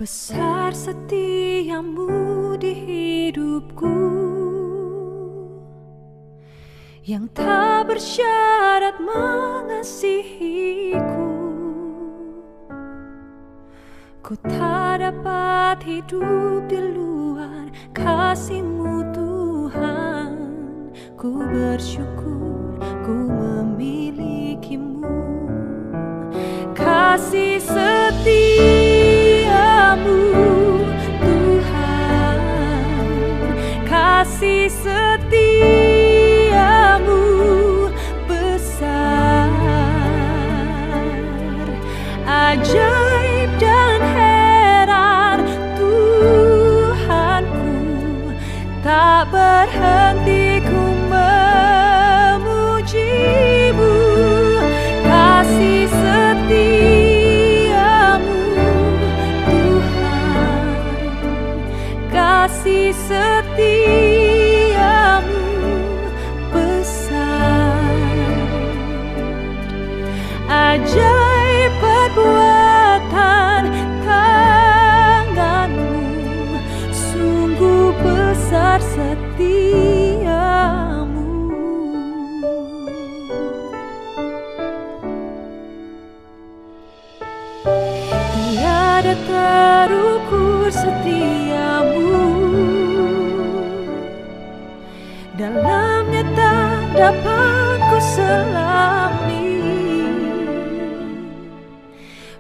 Besar setiamu di hidupku, yang tak bersyarat mengasihiku. Ku tak dapat hidup di luar kasih-Mu Tuhan. Ku bersyukur ku memilikimu. Kasih setiamu Tuhan, kasih setiamu besar, ajaib dan heran Tuhanku. Tak berhenti ku memuji-Mu. Kasih setiamu Tuhan, kasih setiamu besar, ajaib perbuatan tangan-Mu, sungguh besar setiamu. Tiada terukur setiamu, dalamnya tak dapat ku selami.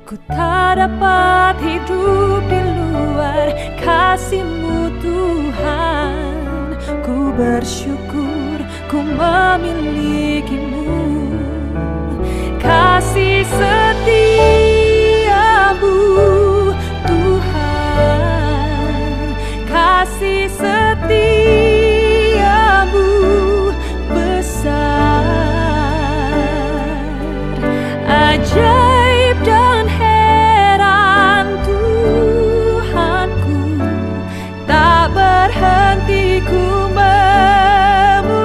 Ku tak dapat hidup di luar kasih-Mu Tuhan. Ku bersyukur ku memilikimu. Kasih setiamu Tuhan, kasih setiamu besar, ajaib dan heran Tuhanku. Tak berhenti ku memuji-Mu.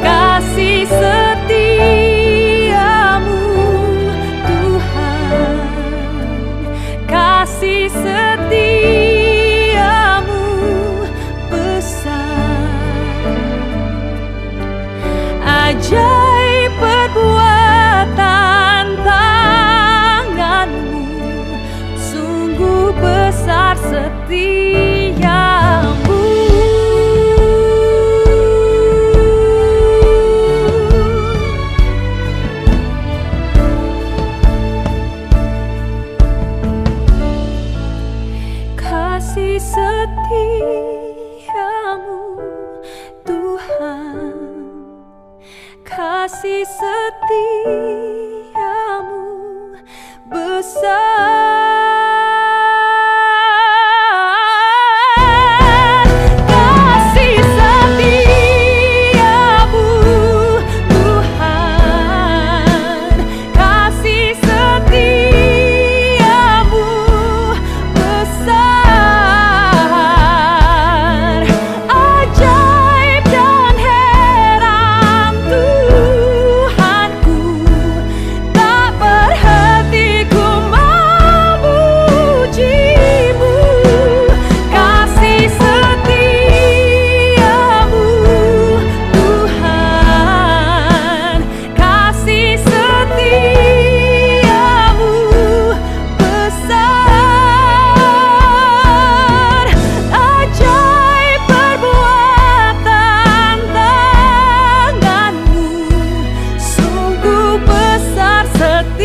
Kasih setiamu Tuhan, kasih setiamu besar, ajaib perbuatan tangan-Mu, sungguh besar setiamu. Kasih setiamu Tuhan, kasih setiamu besar, kasih setiamu Tuhan, kasih setiamu besar, ajaib dan heran Tuhanku. Tak berhenti ku memuji-Mu. Kasih setiamu Tuhan, kasih setiamu besar, ajaib perbuatan tangan-Mu, sungguh besar setiamu,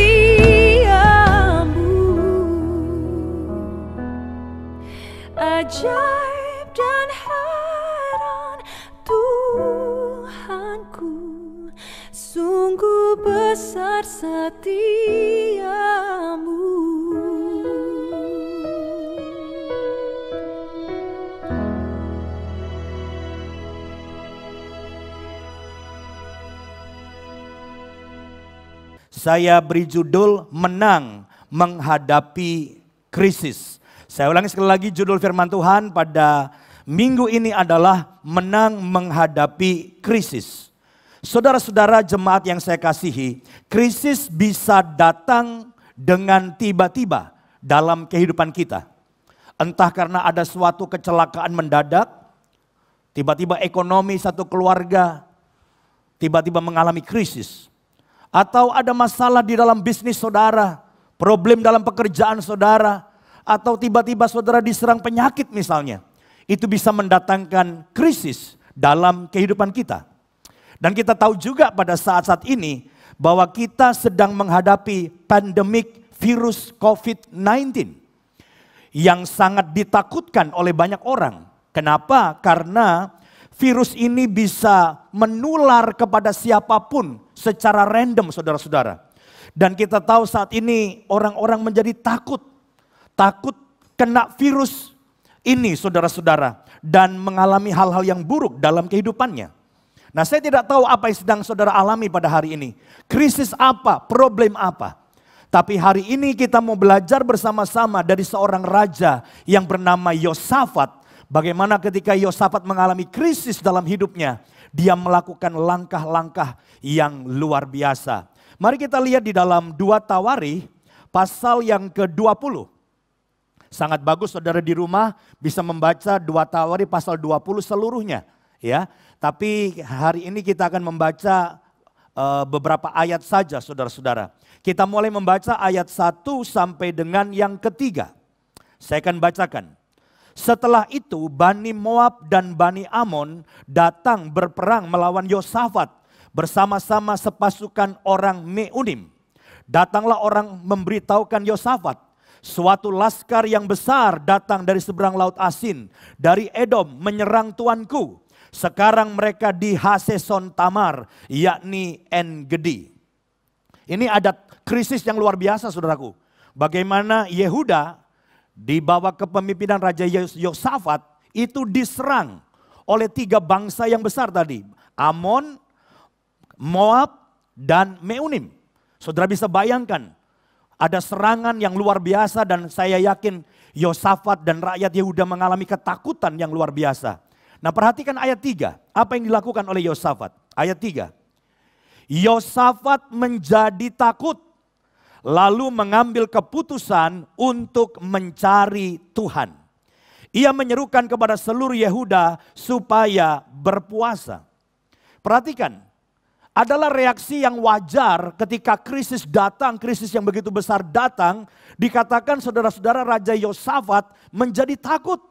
ajaib dan heran Tuhanku, sungguh besar setiamu. Saya beri judul Menang Menghadapi Krisis. Saya ulangi sekali lagi, judul firman Tuhan pada minggu ini adalah Menang Menghadapi Krisis. Saudara-saudara jemaat yang saya kasihi, krisis bisa datang dengan tiba-tiba dalam kehidupan kita. Entah karena ada suatu kecelakaan mendadak, tiba-tiba ekonomi satu keluarga tiba-tiba mengalami krisis. Atau ada masalah di dalam bisnis saudara, problem dalam pekerjaan saudara, atau tiba-tiba saudara diserang penyakit misalnya. Itu bisa mendatangkan krisis dalam kehidupan kita. Dan kita tahu juga pada saat-saat ini bahwa kita sedang menghadapi pandemik virus COVID-19 yang sangat ditakutkan oleh banyak orang. Kenapa? Karena virus ini bisa menular kepada siapapun secara random, saudara-saudara. Dan kita tahu saat ini orang-orang menjadi takut kena virus ini, saudara-saudara, dan mengalami hal-hal yang buruk dalam kehidupannya. Nah, saya tidak tahu apa yang sedang saudara alami pada hari ini. Krisis apa, problem apa. Tapi hari ini kita mau belajar bersama-sama dari seorang raja yang bernama Yosafat. Bagaimana ketika Yosafat mengalami krisis dalam hidupnya, dia melakukan langkah-langkah yang luar biasa. Mari kita lihat di dalam 2 Tawarikh pasal yang ke-20. Sangat bagus saudara di rumah bisa membaca 2 Tawarikh pasal 20 seluruhnya, ya. Tapi hari ini kita akan membaca beberapa ayat saja saudara-saudara. Kita mulai membaca ayat 1 sampai dengan yang ketiga. Saya akan bacakan. Setelah itu Bani Moab dan Bani Amon datang berperang melawan Yosafat bersama-sama sepasukan orang Meunim. Datanglah orang memberitahukan Yosafat, suatu laskar yang besar datang dari seberang laut Asin, dari Edom menyerang tuanku. Sekarang mereka di Haseson Tamar, yakni En-Gedi. Ini ada krisis yang luar biasa saudaraku. Bagaimana Yehuda di bawah kepemimpinan Raja Yosafat itu diserang oleh 3 bangsa yang besar tadi. Amon, Moab, dan Meunim. Saudara bisa bayangkan ada serangan yang luar biasa dan saya yakin Yosafat dan rakyat Yehuda mengalami ketakutan yang luar biasa. Nah, perhatikan ayat 3. Apa yang dilakukan oleh Yosafat? Ayat 3. Yosafat menjadi takut, lalu mengambil keputusan untuk mencari Tuhan. Ia menyerukan kepada seluruh Yehuda supaya berpuasa. Perhatikan, adalah reaksi yang wajar ketika krisis datang, krisis yang begitu besar datang. Dikatakan saudara-saudara Raja Yosafat menjadi takut.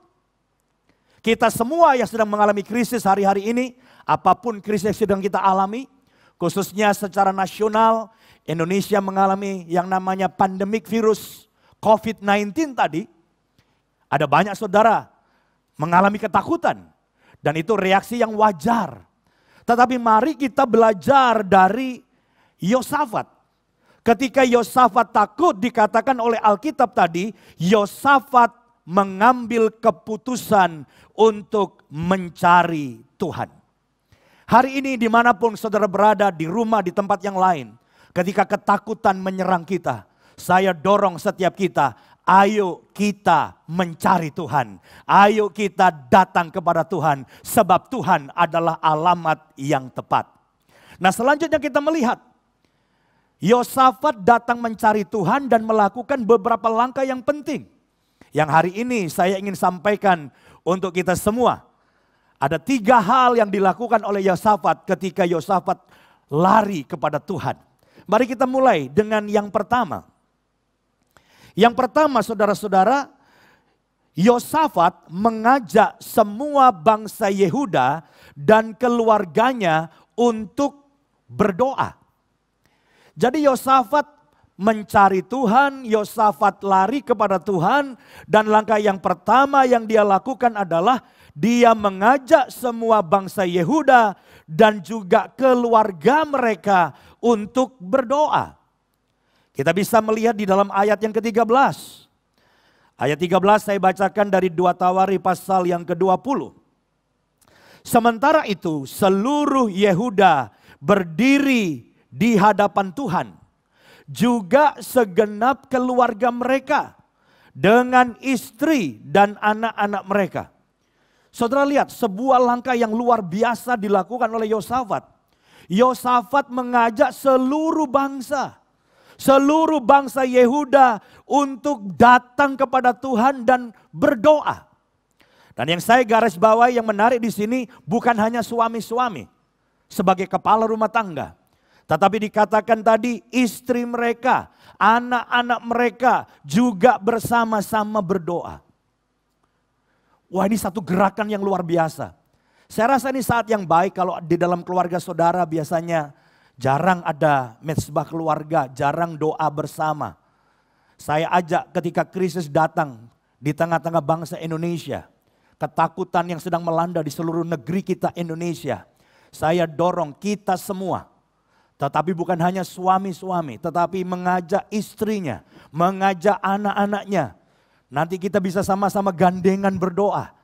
Kita semua yang sedang mengalami krisis hari-hari ini, apapun krisis yang sedang kita alami, khususnya secara nasional, Indonesia mengalami yang namanya pandemik virus COVID-19 tadi. Ada banyak saudara mengalami ketakutan dan itu reaksi yang wajar. Tetapi mari kita belajar dari Yosafat. Ketika Yosafat takut dikatakan oleh Alkitab tadi, Yosafat mengambil keputusan untuk mencari Tuhan. Hari ini dimanapun saudara berada, di rumah, di tempat yang lain, ketika ketakutan menyerang kita, saya dorong setiap kita, ayo kita mencari Tuhan. Ayo kita datang kepada Tuhan, sebab Tuhan adalah alamat yang tepat. Nah, selanjutnya kita melihat, Yosafat datang mencari Tuhan dan melakukan beberapa langkah yang penting. Yang hari ini saya ingin sampaikan untuk kita semua. Ada 3 hal yang dilakukan oleh Yosafat ketika Yosafat lari kepada Tuhan. Mari kita mulai dengan yang pertama. Yang pertama saudara-saudara, Yosafat mengajak semua bangsa Yehuda dan keluarganya untuk berdoa. Jadi Yosafat mencari Tuhan, Yosafat lari kepada Tuhan, dan langkah yang pertama yang dia lakukan adalah dia mengajak semua bangsa Yehuda dan juga keluarga mereka untuk berdoa. Kita bisa melihat di dalam ayat yang ke-13. Ayat 13 saya bacakan dari 2 Tawarikh pasal yang ke-20. Sementara itu seluruh Yehuda berdiri di hadapan Tuhan, juga segenap keluarga mereka dengan istri dan anak-anak mereka. Saudara lihat, sebuah langkah yang luar biasa dilakukan oleh Yosafat. Yosafat mengajak seluruh bangsa, seluruh bangsa Yehuda untuk datang kepada Tuhan dan berdoa. Dan yang saya garis bawahi yang menarik di sini bukan hanya suami-suami sebagai kepala rumah tangga. Tetapi dikatakan tadi istri mereka, anak-anak mereka juga bersama-sama berdoa. Wah, ini satu gerakan yang luar biasa. Saya rasa ini saat yang baik kalau di dalam keluarga saudara biasanya jarang ada mezbah keluarga, jarang doa bersama. Saya ajak ketika krisis datang di tengah-tengah bangsa Indonesia, ketakutan yang sedang melanda di seluruh negeri kita Indonesia. Saya dorong kita semua, tetapi bukan hanya suami-suami, tetapi mengajak istrinya, mengajak anak-anaknya. Nanti kita bisa sama-sama gandengan berdoa.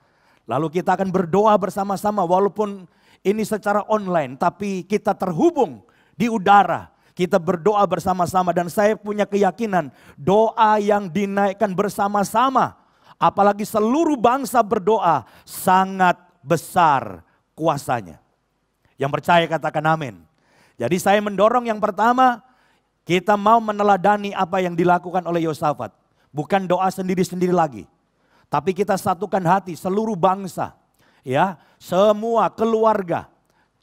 Lalu kita akan berdoa bersama-sama walaupun ini secara online. Tapi kita terhubung di udara. Kita berdoa bersama-sama dan saya punya keyakinan doa yang dinaikkan bersama-sama. Apalagi seluruh bangsa berdoa sangat besar kuasanya. Yang percaya katakan amin. Jadi saya mendorong yang pertama kita mau meneladani apa yang dilakukan oleh Yosafat. Bukan doa sendiri-sendiri lagi. Tapi kita satukan hati seluruh bangsa. Ya, semua keluarga.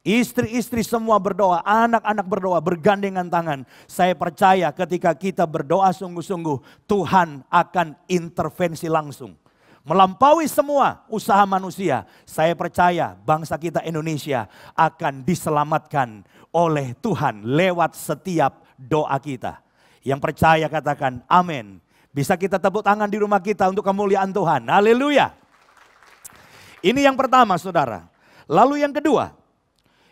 Istri-istri semua berdoa, anak-anak berdoa, bergandengan tangan. Saya percaya ketika kita berdoa sungguh-sungguh, Tuhan akan intervensi langsung. Melampaui semua usaha manusia. Saya percaya bangsa kita Indonesia akan diselamatkan oleh Tuhan lewat setiap doa kita. Yang percaya katakan amin. Bisa kita tepuk tangan di rumah kita untuk kemuliaan Tuhan. Haleluya. Ini yang pertama saudara. Lalu yang kedua.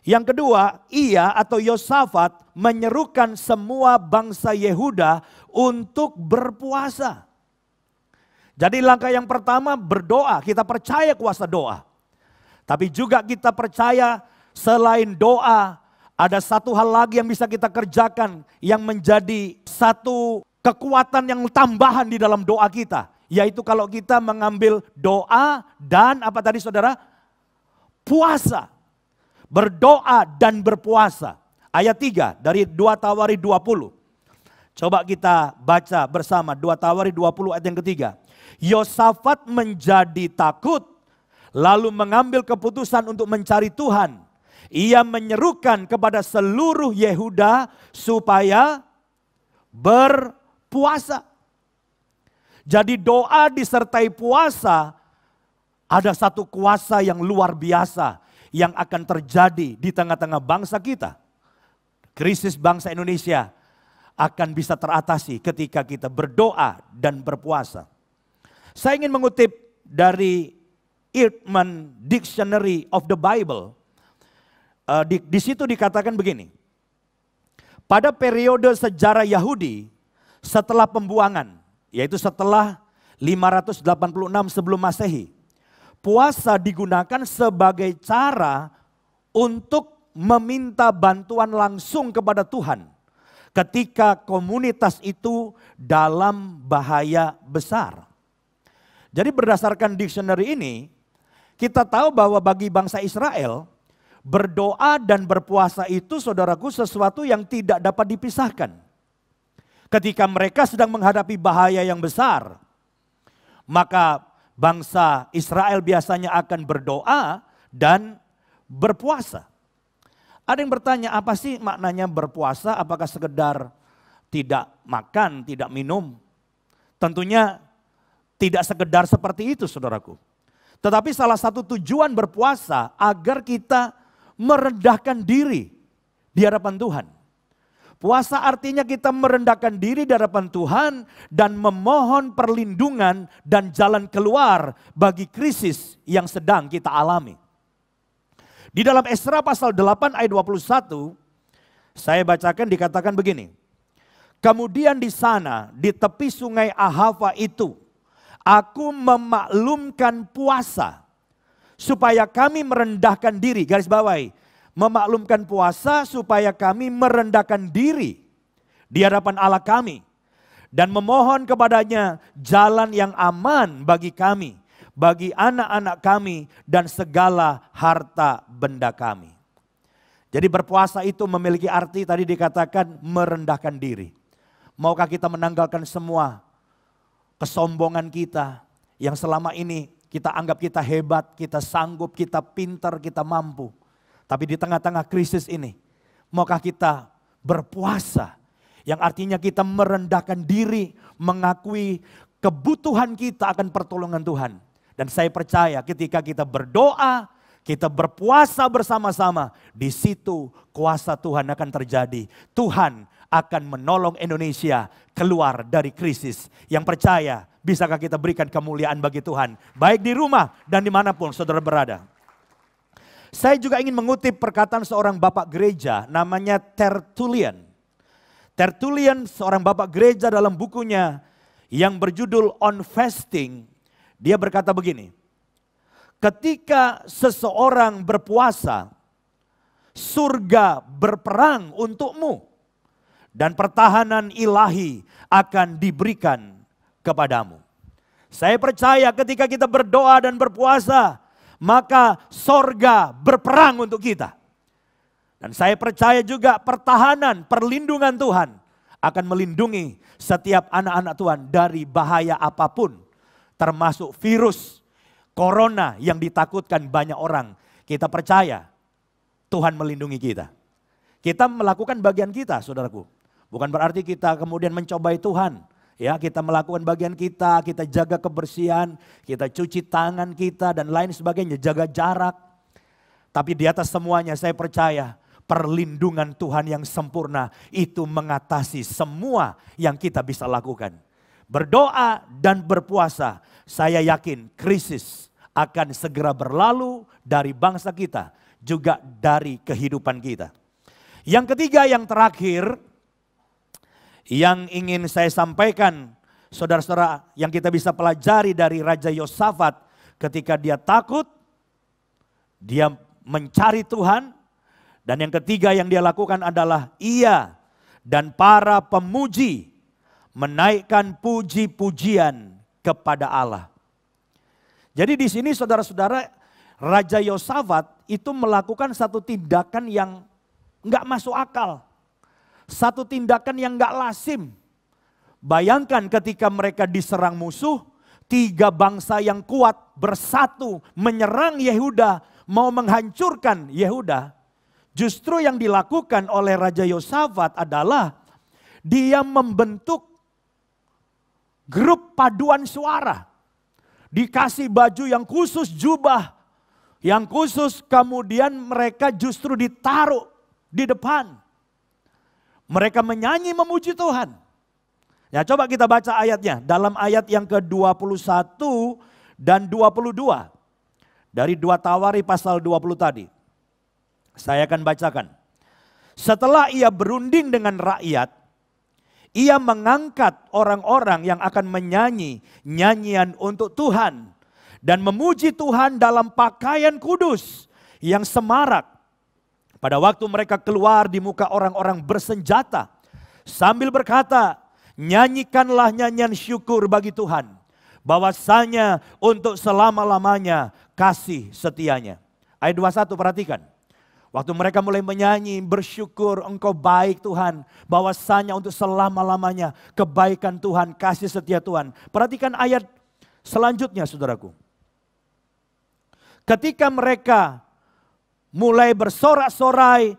Yang kedua, ia atau Yosafat menyerukan semua bangsa Yehuda untuk berpuasa. Jadi langkah yang pertama berdoa. Kita percaya kuasa doa. Tapi juga kita percaya selain doa, ada satu hal lagi yang bisa kita kerjakan yang menjadi satu kekuatan yang tambahan di dalam doa kita. Yaitu kalau kita mengambil doa dan apa tadi saudara? Puasa. Berdoa dan berpuasa. Ayat 3 dari 2 Tawari 20. Coba kita baca bersama 2 Tawari 20 ayat yang ketiga. Yosafat menjadi takut lalu mengambil keputusan untuk mencari Tuhan. Ia menyerukan kepada seluruh Yehuda supaya berpuasa. Jadi doa disertai puasa ada satu kuasa yang luar biasa yang akan terjadi di tengah-tengah bangsa kita. Krisis bangsa Indonesia akan bisa teratasi ketika kita berdoa dan berpuasa. Saya ingin mengutip dari Eerdman Dictionary of the Bible. Di situ dikatakan begini. Pada periode sejarah Yahudi setelah pembuangan, yaitu setelah 586 sebelum Masehi, puasa digunakan sebagai cara untuk meminta bantuan langsung kepada Tuhan ketika komunitas itu dalam bahaya besar. Jadi berdasarkan dictionary ini, kita tahu bahwa bagi bangsa Israel, berdoa dan berpuasa itu saudaraku sesuatu yang tidak dapat dipisahkan. Ketika mereka sedang menghadapi bahaya yang besar, maka bangsa Israel biasanya akan berdoa dan berpuasa. Ada yang bertanya, apa sih maknanya berpuasa? Apakah sekedar tidak makan, tidak minum? Tentunya tidak sekedar seperti itu saudaraku. Tetapi salah satu tujuan berpuasa agar kita merendahkan diri di hadapan Tuhan. Puasa artinya kita merendahkan diri di hadapan Tuhan dan memohon perlindungan dan jalan keluar bagi krisis yang sedang kita alami. Di dalam Esra pasal 8 ayat 21, saya bacakan dikatakan begini. Kemudian di sana, di tepi sungai Ahava itu, aku memaklumkan puasa supaya kami merendahkan diri. Garis bawahi, memaklumkan puasa supaya kami merendahkan diri di hadapan Allah kami. Dan memohon kepadanya jalan yang aman bagi kami, bagi anak-anak kami dan segala harta benda kami. Jadi berpuasa itu memiliki arti tadi dikatakan merendahkan diri. Maukah kita menanggalkan semua kesombongan kita yang selama ini kita anggap kita hebat, kita sanggup, kita pintar, kita mampu. Tapi di tengah-tengah krisis ini, maukah kita berpuasa? Yang artinya kita merendahkan diri, mengakui kebutuhan kita akan pertolongan Tuhan. Dan saya percaya ketika kita berdoa, kita berpuasa bersama-sama, di situ kuasa Tuhan akan terjadi. Tuhan akan menolong Indonesia keluar dari krisis. Yang percaya, bisakah kita berikan kemuliaan bagi Tuhan, baik di rumah dan dimanapun saudara berada. Saya juga ingin mengutip perkataan seorang bapak gereja namanya Tertullian. Tertullian seorang bapak gereja dalam bukunya yang berjudul On Fasting, dia berkata begini, ketika seseorang berpuasa, surga berperang untukmu dan pertahanan ilahi akan diberikan kepadamu. Saya percaya ketika kita berdoa dan berpuasa, maka sorga berperang untuk kita. Dan saya percaya juga pertahanan, perlindungan Tuhan akan melindungi setiap anak-anak Tuhan dari bahaya apapun. Termasuk virus corona yang ditakutkan banyak orang. Kita percaya Tuhan melindungi kita. Kita melakukan bagian kita, saudaraku. Bukan berarti kita kemudian mencobai Tuhan. Ya, kita melakukan bagian kita jaga kebersihan, kita cuci tangan kita dan lain sebagainya, jaga jarak. Tapi di atas semuanya saya percaya perlindungan Tuhan yang sempurna itu mengatasi semua yang kita bisa lakukan. Berdoa dan berpuasa, saya yakin krisis akan segera berlalu dari bangsa kita, juga dari kehidupan kita. Yang ketiga, yang terakhir, yang ingin saya sampaikan, saudara-saudara, yang kita bisa pelajari dari Raja Yosafat ketika dia takut, dia mencari Tuhan, dan yang ketiga yang dia lakukan adalah ia dan para pemuji menaikkan puji-pujian kepada Allah. Jadi di sini saudara-saudara, Raja Yosafat itu melakukan satu tindakan yang enggak masuk akal. Satu tindakan yang enggak lazim. Bayangkan ketika mereka diserang musuh, 3 bangsa yang kuat bersatu menyerang Yehuda, mau menghancurkan Yehuda. Justru yang dilakukan oleh Raja Yosafat adalah dia membentuk grup paduan suara. Dikasih baju yang khusus, jubah yang khusus, kemudian mereka justru ditaruh di depan. Mereka menyanyi memuji Tuhan. Ya, coba kita baca ayatnya. Dalam ayat yang ke-21 dan 22. Dari 2 Tawari pasal 20 tadi. Saya akan bacakan. Setelah ia berunding dengan rakyat, ia mengangkat orang-orang yang akan menyanyi nyanyian untuk Tuhan. Dan memuji Tuhan dalam pakaian kudus yang semarak. Pada waktu mereka keluar di muka orang-orang bersenjata. Sambil berkata, nyanyikanlah nyanyian syukur bagi Tuhan. Bahwasanya untuk selama-lamanya kasih setianya. Ayat 21 perhatikan. Waktu mereka mulai menyanyi, bersyukur engkau baik Tuhan. Bahwasanya untuk selama-lamanya kebaikan Tuhan, kasih setia Tuhan. Perhatikan ayat selanjutnya saudaraku. Ketika mereka mulai bersorak-sorai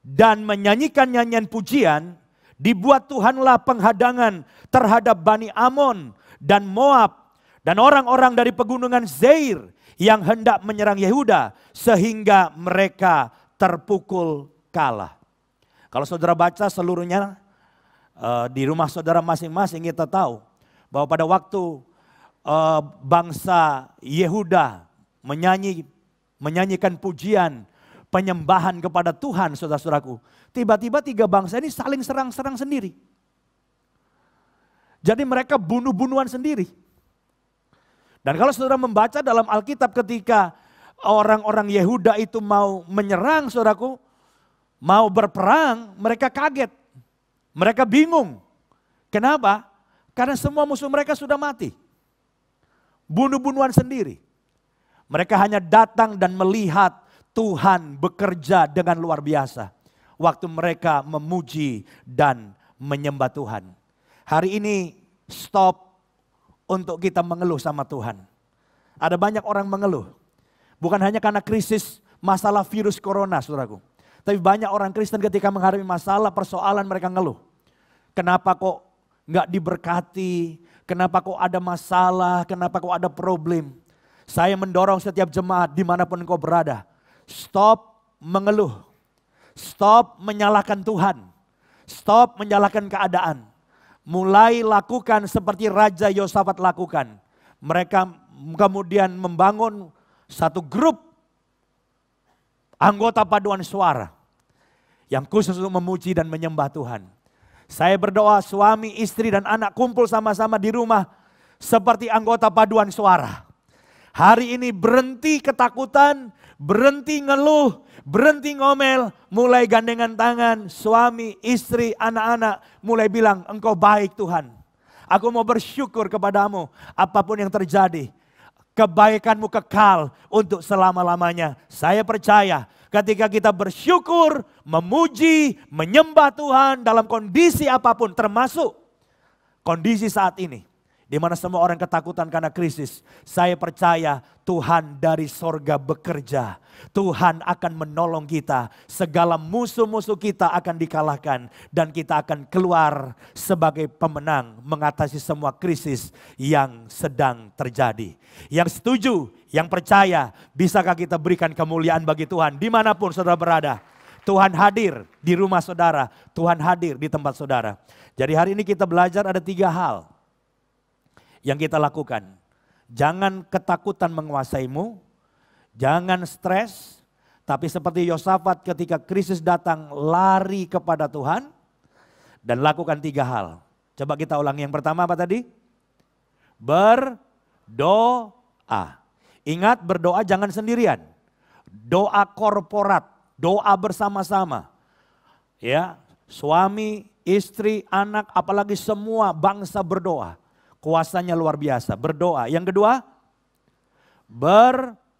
dan menyanyikan nyanyian pujian, dibuat Tuhanlah penghadangan terhadap Bani Amon dan Moab dan orang-orang dari pegunungan Seir yang hendak menyerang Yehuda sehingga mereka terpukul kalah. Kalau saudara baca seluruhnya di rumah saudara masing-masing, kita tahu bahwa pada waktu bangsa Yehuda menyanyikan pujian, penyembahan kepada Tuhan, saudara-saudaraku. Tiba-tiba 3 bangsa ini saling serang-serang sendiri. Jadi mereka bunuh-bunuhan sendiri. Dan kalau saudara membaca dalam Alkitab ketika orang-orang Yehuda itu mau menyerang, saudaraku, mau berperang, mereka kaget. Mereka bingung. Kenapa? Karena semua musuh mereka sudah mati. Bunuh-bunuhan sendiri. Mereka hanya datang dan melihat Tuhan bekerja dengan luar biasa. Waktu mereka memuji dan menyembah Tuhan. Hari ini stop untuk kita mengeluh sama Tuhan. Ada banyak orang mengeluh. Bukan hanya karena krisis masalah virus corona, saudaraku. Tapi banyak orang Kristen ketika menghadapi masalah, persoalan mereka ngeluh. Kenapa kok nggak diberkati? Kenapa kok ada masalah? Kenapa kok ada problem? Saya mendorong setiap jemaat dimanapun engkau berada. Stop mengeluh. Stop menyalahkan Tuhan. Stop menyalahkan keadaan. Mulai lakukan seperti Raja Yosafat lakukan. Mereka kemudian membangun satu grup anggota paduan suara yang khusus untuk memuji dan menyembah Tuhan. Saya berdoa suami, istri dan anak kumpul sama-sama di rumah seperti anggota paduan suara. Hari ini berhenti ketakutan, berhenti ngeluh, berhenti ngomel, mulai gandengan tangan, suami, istri, anak-anak mulai bilang, engkau baik Tuhan. Aku mau bersyukur kepadamu apapun yang terjadi. Kebaikanmu kekal untuk selama-lamanya. Saya percaya ketika kita bersyukur, memuji, menyembah Tuhan dalam kondisi apapun, termasuk kondisi saat ini, di mana semua orang ketakutan karena krisis. Saya percaya Tuhan dari sorga bekerja. Tuhan akan menolong kita. Segala musuh-musuh kita akan dikalahkan. Dan kita akan keluar sebagai pemenang mengatasi semua krisis yang sedang terjadi. Yang setuju, yang percaya, bisakah kita berikan kemuliaan bagi Tuhan dimanapun saudara berada. Tuhan hadir di rumah saudara. Tuhan hadir di tempat saudara. Jadi hari ini kita belajar ada 3 hal yang kita lakukan. Jangan ketakutan menguasaimu, jangan stres, tapi seperti Yosafat ketika krisis datang lari kepada Tuhan dan lakukan 3 hal. Coba kita ulangi, yang pertama apa tadi? Berdoa. Ingat, berdoa jangan sendirian. Doa korporat, doa bersama-sama. Ya, suami, istri, anak, apalagi semua bangsa berdoa. Kuasanya luar biasa, berdoa. Yang kedua, berpuasa.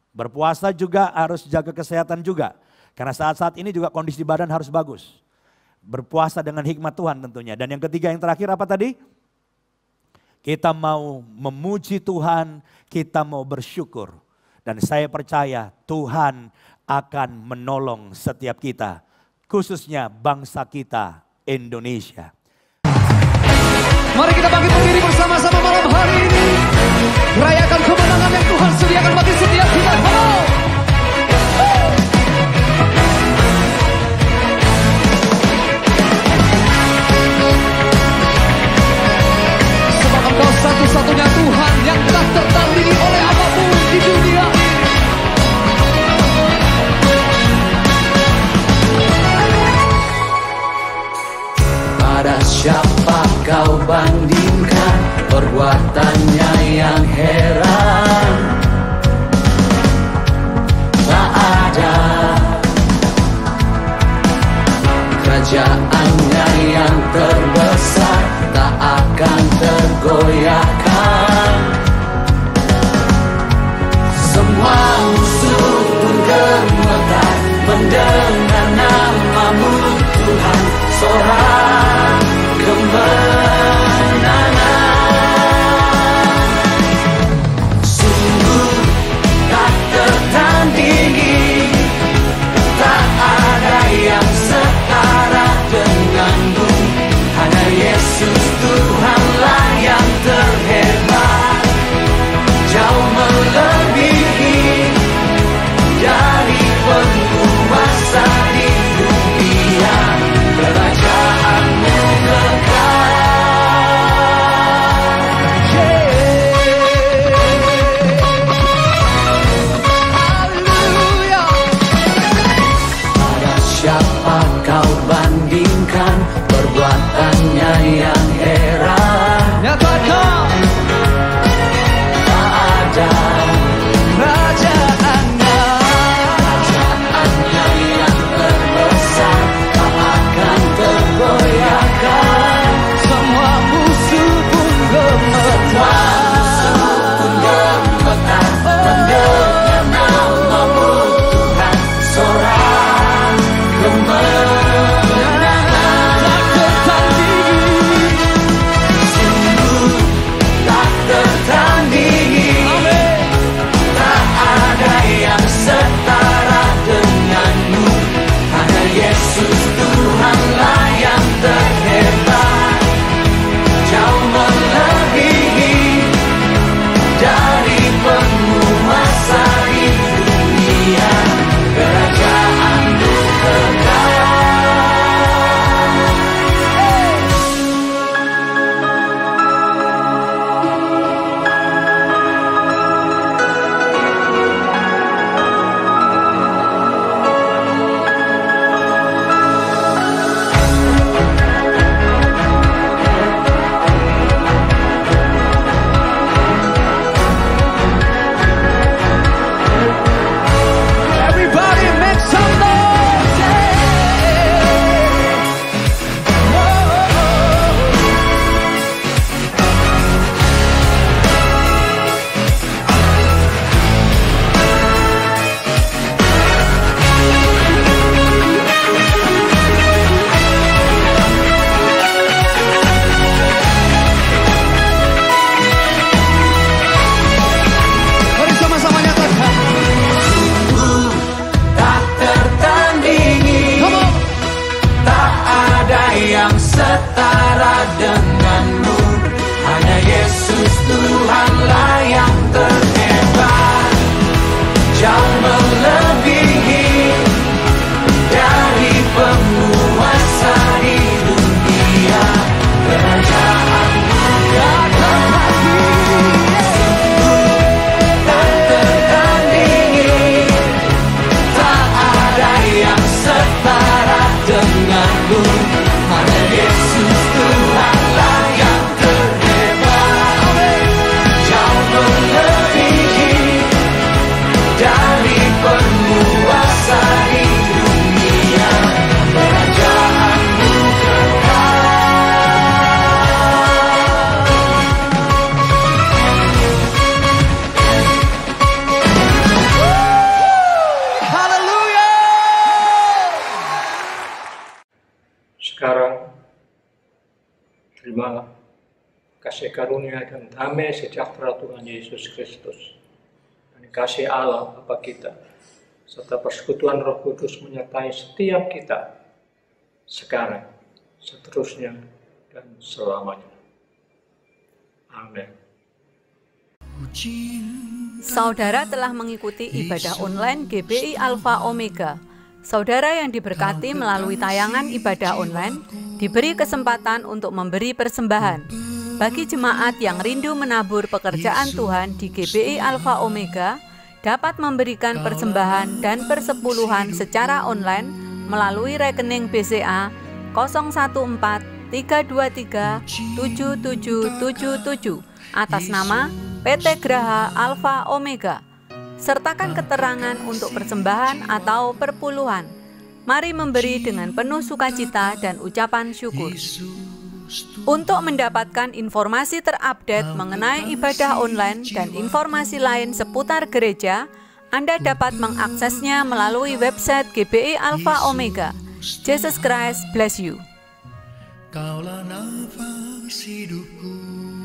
Berpuasa juga harus jaga kesehatan juga. Karena saat-saat ini juga kondisi badan harus bagus. Berpuasa dengan hikmat Tuhan tentunya. Dan yang ketiga, yang terakhir apa tadi? Kita mau memuji Tuhan, kita mau bersyukur. Dan saya percaya Tuhan akan menolong setiap kita. Khususnya bangsa kita, Indonesia. Mari kita bangkit berdiri bersama-sama malam hari ini. Rayakan kemenangan yang Tuhan sediakan bagi setiap kita. Sebab Engkau satu-satunya Tuhan yang tak tertandingi oleh apapun di dunia ini. Pada siapa kau bandingkan perbuatannya yang heran? Tak ada kerajaannya yang terbesar, tak akan tergoyahkan. Semua musuh pun gemetar mendengar namamu Tuhan. Sorak kemenangan, sungguh tak tertandingi, tak ada yang setara denganmu. Hanya Yesus Tuhanlah yang terhebat. setara denganmu. Hanya Yesus Tuhanlah yang terhebat, jauh melebihi dari penguasa di dunia. Kerajaanmu datang pagi, tak tertandingi, tak ada yang setara denganmu. Hanya Yesus Tuhanlah yang terhebat, jauh melebihi dari penguasa di dunia. Kerajaanmu kekal. Haleluya. Sekarang terima kasih karunia dan damai sejahtera Tuhan Yesus Kristus dan kasih Allah Bapa kita serta persekutuan Roh Kudus menyertai setiap kita sekarang, seterusnya, dan selamanya. Amin. Saudara telah mengikuti ibadah online GBI Alpha Omega. Saudara yang diberkati melalui tayangan ibadah online diberi kesempatan untuk memberi persembahan. Bagi jemaat yang rindu menabur pekerjaan Tuhan di GBI Alpha Omega, dapat memberikan persembahan dan persepuluhan secara online melalui rekening BCA 014-323-7777 atas nama PT Graha Alpha Omega. Sertakan keterangan untuk persembahan atau perpuluhan. Mari memberi dengan penuh sukacita dan ucapan syukur. Untuk mendapatkan informasi terupdate mengenai ibadah online dan informasi lain seputar gereja, Anda dapat mengaksesnya melalui website GBI Alpha Omega. Jesus Christ bless you. Kaulah nafas hidupku.